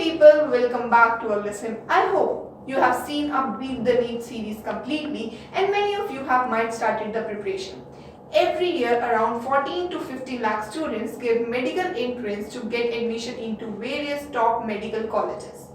people, welcome back to Aglasim. I hope you have seen up Beat the NEET series completely and many of you have might started the preparation. Every year around 14 to 15 lakh students give medical entrance to get admission into various top medical colleges.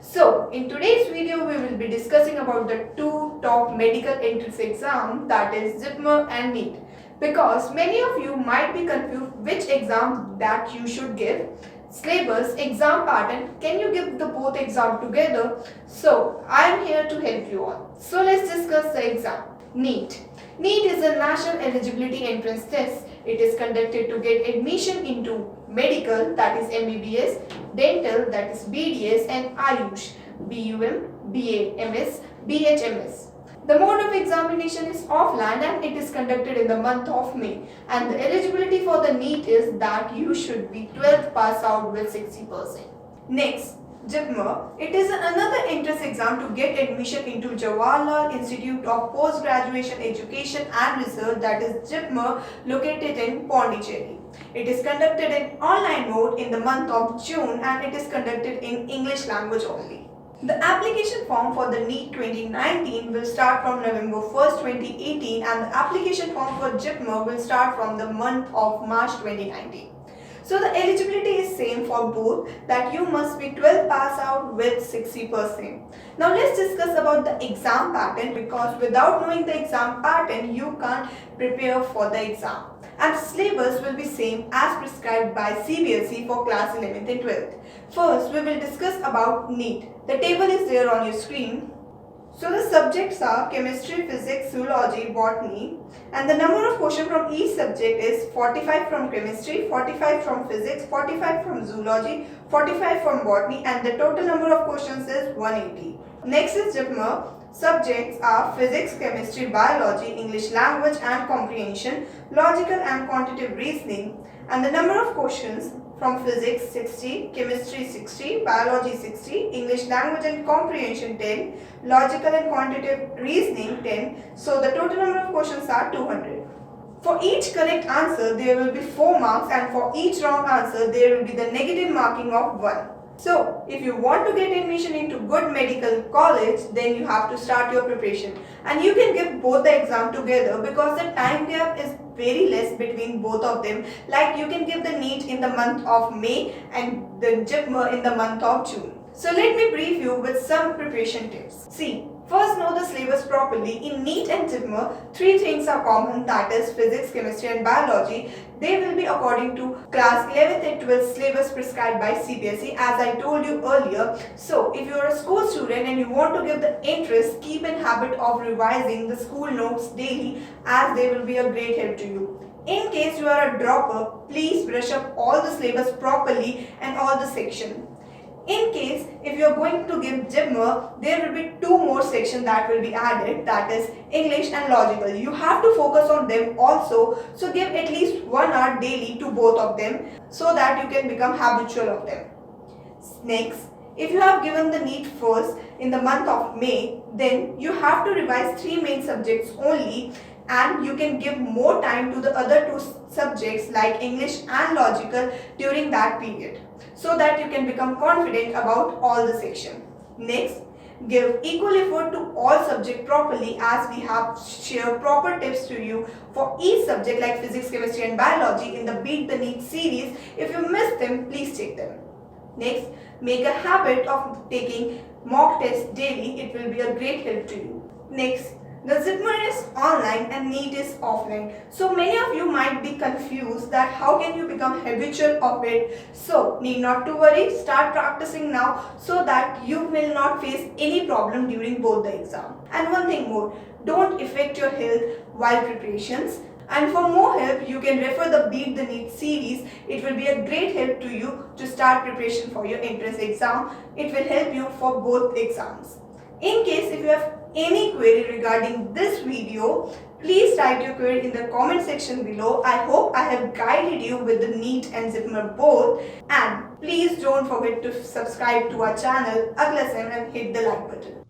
So in today's video we will be discussing about the two top medical entrance exams, that is JIPMER and NEET. Because many of you might be confused which exam that you should give. Syllabus, exam pattern, can you give the both exam together? So I am here to help you all. So let's discuss the exam. NEET. NEET is a national eligibility entrance test. It is conducted to get admission into medical, that is MBBS, dental, that is BDS, and Ayush, BUM, BAMS, BHMS. The mode of examination is offline and it is conducted in the month of May. And the eligibility for the NEET is that you should be 12th pass out with 60%. Next, JIPMER. It is another entrance exam to get admission into Jawaharlal Institute of Post-Graduation Education and Research, that is JIPMER, located in Pondicherry. It is conducted in online mode in the month of June and it is conducted in English language only. The application form for the NEET 2019 will start from November 1st, 2018 and the application form for JIPMER will start from the month of March 2019. So the eligibility is same for both, that you must be 12 pass out with 60%. Now let's discuss about the exam pattern, because without knowing the exam pattern you can't prepare for the exam. And the syllabus will be same as prescribed by CBSE for class 11th and 12th. First we will discuss about NEET. The table is there on your screen. So the subjects are chemistry, physics, zoology, botany, and the number of questions from each subject is 45 from chemistry, 45 from physics, 45 from zoology, 45 from botany, and the total number of questions is 180. Next is JIPMER. Subjects are physics, chemistry, biology, English language and comprehension, logical and quantitative reasoning, and the number of questions from physics 60, chemistry 60, biology 60, English language and comprehension 10, logical and quantitative reasoning 10. So the total number of questions are 200. For each correct answer there will be 4 marks and for each wrong answer there will be the negative marking of 1. So if you want to get admission into good medical college, then you have to start your preparation. And you can give both the exam together because the time gap is very less between both of them. Like you can give the NEET in the month of May and the JIPMER in the month of June. So let me brief you with some preparation tips. See, first know the syllabus properly. In NEET and JIPMER, 3 things are common, that is physics, chemistry and biology. They will be according to class 11th and 12th syllabus prescribed by CBSE, as I told you earlier. So if you are a school student and you want to give the interest, keep in habit of revising the school notes daily, as they will be a great help to you. In case you are a dropper, please brush up all the syllabus properly and all the sections. In case if you are going to give JIPMER, there will be 2 more sections that will be added, that is English and logical. You have to focus on them also, so give at least 1 hour daily to both of them so that you can become habitual of them. Next, if you have given the NEET first in the month of May, then you have to revise 3 main subjects only, and you can give more time to the other 2 subjects like English and logical during that period, so that you can become confident about all the section. Next, give equal effort to all subjects properly, as we have shared proper tips to you for each subject like physics, chemistry and biology in the Beat the NEET series. If you missed them, please take them. Next, make a habit of taking mock tests daily. It will be a great help to you. Next, the JIPMER is online and NEET is offline. So many of you might be confused that how can you become habitual of it. So need not to worry, start practicing now so that you will not face any problem during both the exam. And one thing more, don't affect your health while preparations. And for more help, you can refer the Beat the NEET series. It will be a great help to you to start preparation for your entrance exam. It will help you for both exams. In case if you have any query regarding this video, please write your query in the comment section below. I hope I have guided you with the NEET and JIPMER both. And please don't forget to subscribe to our channel Aglasim and hit the like button.